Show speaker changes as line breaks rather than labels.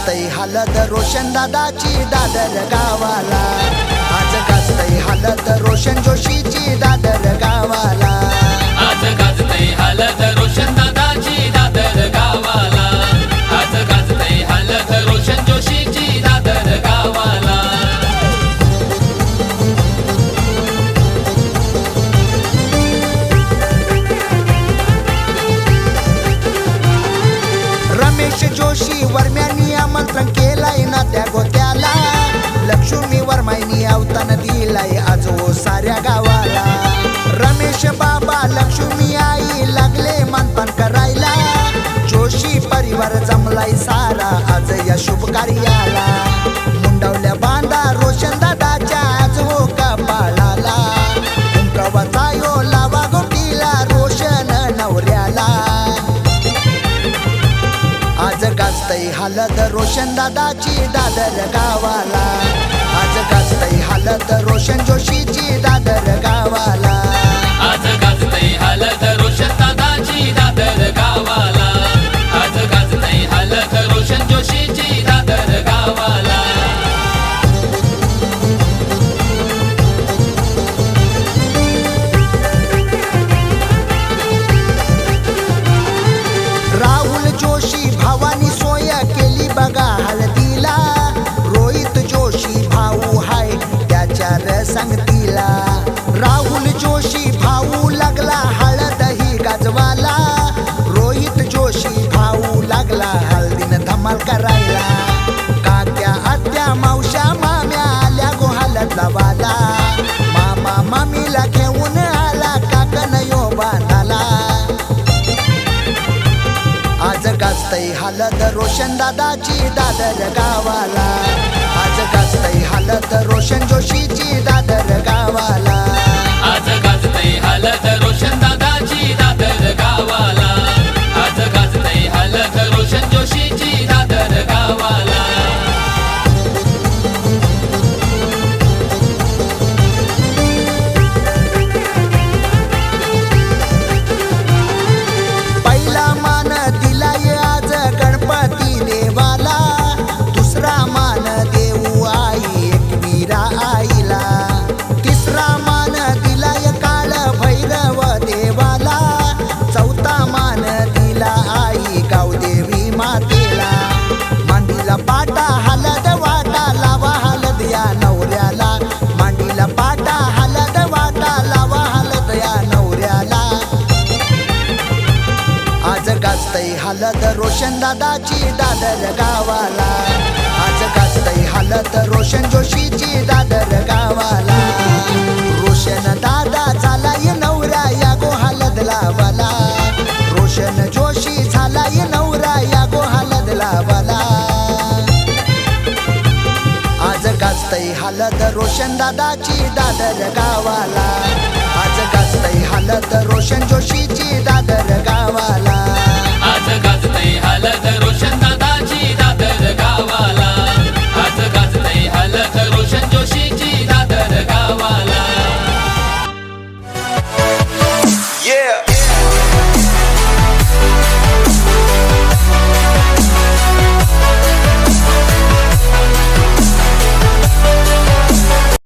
गाजतय हालत रोशन दादाची दादर गावाला, आज गाजतय हालत रोशन जोशीची दादर गावाला,
आज गाजतय हालत रोशन दादाची दादर गावाला, आज गाजतय हालत रोशन जोशीची दादर गावाला.
रमेश जोशी वर्म्यांनी आमंत्रण केलंय ना त्या गोत्याला, लक्ष्मी वर्मांनी अवतान दिलाय आज ओ साऱ्या गावाला. रमेश बाबा लक्ष्मी आई लागले मानपान करायला, जोशी परिवार जमलाय सारा आज या शुभ कार्याला. मुंडवल्या बांधा रोशन दादाच्या आज हो कपाळाला, उंकवाचा यो लावा गोटीला रोशन नवऱ्याला. आज गाजतय हालत रोशन दादाची दादर गावाला, आज गाजतय हालत रोशन जोशीची दादर गावाला,
आज गाजतय हालत रोशन दादाची दादर गावाला, आज गाजतय हालत रोशन जोशीची दादर गावाला.
राहुल जोशी भावानी सोय केली बघा हळदीला, रोहित जोशी भाऊ हाय त्याच्या संगतीला. राहुल जोशी भाऊ लागला हळद ही गाजवाला, रोहित जोशी भाऊ लागला हळदीन धमाल करायला. काक्या आत्या मावश्या माम्या आल्या गो हळद लावाला, मामा मामीला घेऊन आला काकन यो बांधाला. आज गाजतय हालत रोशन दादाची दादर गावाला, आज गाजतय हालत रोशन जोशीची दादर गावाला,
आज गाजतय हालत रोशन दादाची दादर गावाला, आज गाजतय हालत रोशन जोशीची दादर गावाला.
पहिला मान दिलाय आज गणपती देवाला, दुसरा मान देऊ आई एकवीरा आईला, तिसरा मान दिलाय काळ भैरव देवाला, चौथा मान दिला आई गावदेवी मातेला. मांडीला पाटा हलद वाटा लावा हलद या नवऱ्याला, मांडीला पाटा हलद वाटा लावा हलद या नवऱ्याला. आज गाजतय हालत रोशन दादाची दादर गावाला, आज गाजतय हालत रोशन जोशीची दादर गावाला. रोशन दादा झालाय नवरा या गो हलद लावाला, रोशन जोशी झालाय नवरा या गो हलद लावाला. आज गाजतय हालत रोशन दादाची दादर गावाला, आज गाजतय हालत रोशन जोशीची दादर गावाला.